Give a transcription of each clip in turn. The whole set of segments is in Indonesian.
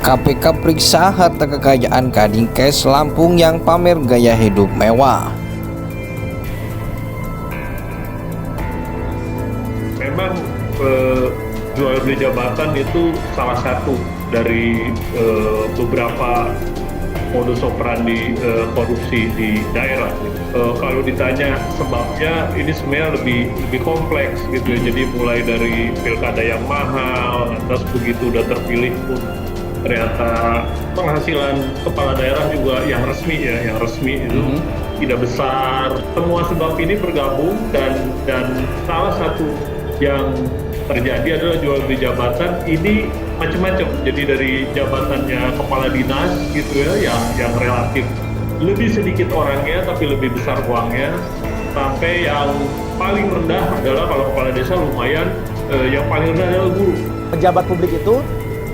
KPK periksa harta kekayaan Kadin Kes Lampung yang pamer gaya hidup mewah. Memang jual beli jabatan itu salah satu dari beberapa modus operandi korupsi di daerah. Kalau ditanya sebabnya, ini sebenarnya lebih kompleks gitu ya. Jadi mulai dari pilkada yang mahal, terus begitu udah terpilih pun ternyata penghasilan kepala daerah juga yang resmi itu tidak besar. Semua sebab ini bergabung dan salah satu yang terjadi adalah jual beli jabatan ini macam-macam. Jadi dari jabatannya kepala dinas gitu ya, yang relatif lebih sedikit orangnya tapi lebih besar uangnya, sampai yang paling rendah adalah kalau kepala desa lumayan, yang paling rendah adalah guru. Pejabat publik itu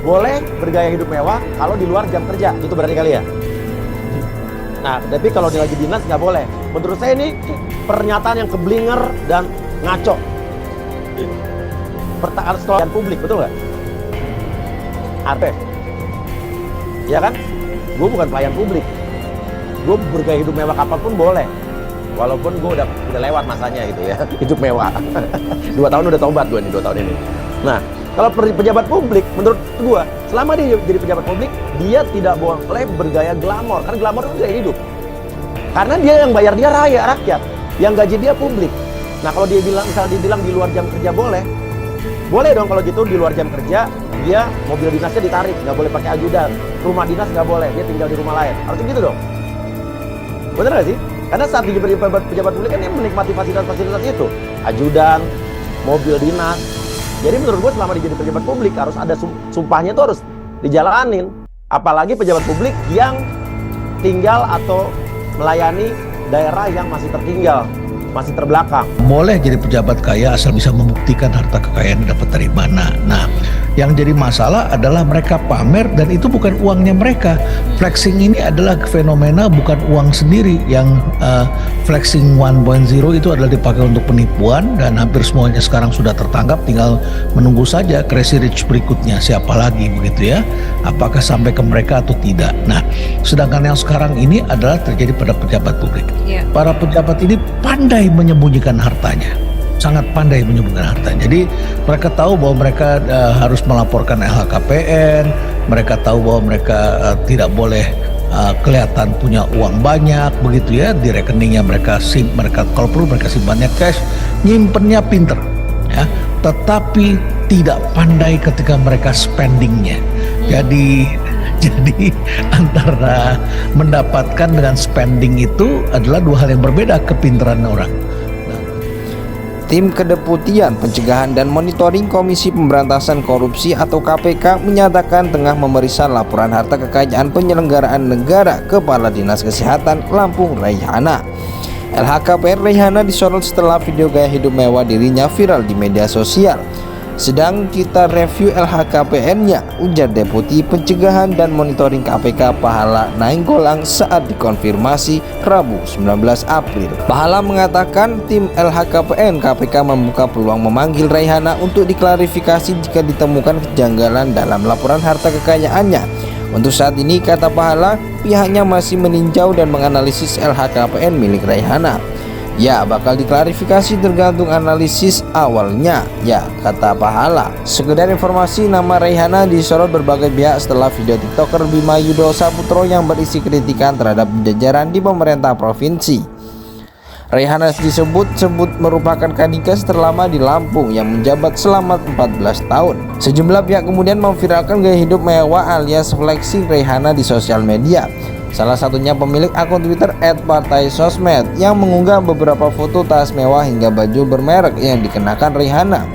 boleh bergaya hidup mewah kalau di luar jam kerja, itu berarti kali ya. Nah, tapi kalau dia lagi dinas nggak boleh. Menurut saya ini pernyataan yang keblinger dan ngaco. Pertanyaan sekolah publik, betul nggak? Apa? Ya kan? Gue bukan pelayan publik. Gue bergaya hidup mewah kapanpun boleh. Walaupun gue udah lewat masanya gitu ya, hidup mewah. 2 tahun udah tobat gue nih 2 tahun ini. Nah, kalau pejabat publik, menurut gue, selama dia jadi pejabat publik, dia tidak boleh bergaya glamor. Karena glamor itu gaya hidup. Karena dia yang bayar dia rakyat, yang gaji dia publik. Nah, kalau dia bilang, misalnya dia bilang di luar jam kerja boleh dong kalau gitu di luar jam kerja, dia mobil dinasnya ditarik, nggak boleh pakai ajudan. Rumah dinas nggak boleh, dia tinggal di rumah lain. Harusnya gitu dong. Bener nggak sih? Karena saat dia jadi pejabat publik kan dia menikmati fasilitas-fasilitas itu. Ajudan, mobil dinas. Jadi menurut gue selama dia jadi pejabat publik harus ada sumpahnya itu harus dijalanin. Apalagi pejabat publik yang tinggal atau melayani daerah yang masih tertinggal, masih terbelakang. Boleh jadi pejabat kaya asal bisa membuktikan harta kekayaan didapat dari mana. Nah, yang jadi masalah adalah mereka pamer dan itu bukan uangnya mereka. Flexing ini adalah fenomena bukan uang sendiri. Yang flexing 1.0 itu adalah dipakai untuk penipuan dan hampir semuanya sekarang sudah tertangkap. Tinggal menunggu saja Crazy Rich berikutnya siapa lagi begitu ya. Apakah sampai ke mereka atau tidak. Nah, sedangkan yang sekarang ini adalah terjadi pada pejabat publik. Para pejabat ini pandai menyembunyikan hartanya. Sangat pandai menyembunyikan harta. Jadi mereka tahu bahwa mereka harus melaporkan LHKPN, mereka tahu bahwa mereka tidak boleh kelihatan punya uang banyak begitu ya, di rekeningnya mereka kalau perlu mereka simpannya cash, nyimpennya pinter ya, tetapi tidak pandai ketika mereka spendingnya. Jadi antara mendapatkan dengan spending itu adalah 2 hal yang berbeda kepintaran orang. Tim Kedeputian Pencegahan dan Monitoring Komisi Pemberantasan Korupsi atau KPK menyatakan tengah memeriksa laporan harta kekayaan penyelenggaraan negara Kepala Dinas Kesehatan Lampung Raihana. LHKPN Raihana disorot setelah video gaya hidup mewah dirinya viral di media sosial. Sedang kita review LHKPN-nya, ujar Deputi Pencegahan dan Monitoring KPK Pahala Nainggolang saat dikonfirmasi Rabu 19 April. Pahala mengatakan tim LHKPN KPK membuka peluang memanggil Raihana untuk diklarifikasi jika ditemukan kejanggalan dalam laporan harta kekayaannya. Untuk saat ini, kata Pahala, pihaknya masih meninjau dan menganalisis LHKPN milik Raihana. Ya, bakal diklarifikasi tergantung analisis awalnya, ya, kata Pahala. Sekedar informasi, nama Raihana disorot berbagai pihak setelah video TikToker Bima Yudo Saputro yang berisi kritikan terhadap jajaran di pemerintah provinsi. Raihana disebut merupakan Kadinkes terlama di Lampung yang menjabat selama 14 tahun. Sejumlah pihak kemudian memviralkan gaya hidup mewah alias flexing Raihana di sosial media. Salah satunya pemilik akun Twitter @partaisosmed yang mengunggah beberapa foto tas mewah hingga baju bermerek yang dikenakan Raihana.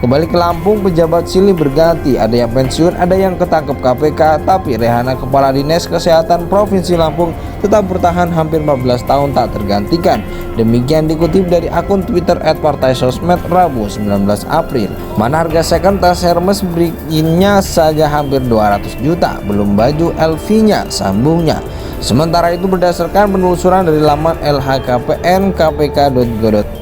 Kembali ke Lampung, pejabat silih berganti, ada yang pensiun, ada yang ketangkep KPK, tapi Raihana Kepala Dinas Kesehatan Provinsi Lampung tetap bertahan hampir 14 tahun tak tergantikan. Demikian dikutip dari akun Twitter @partaisosmed Rabu 19 April. Mana harga second tas Hermes berinya saja hampir 200 juta, belum baju LV-nya, sambungnya. Sementara itu berdasarkan penelusuran dari laman lhkpnkpk.go.id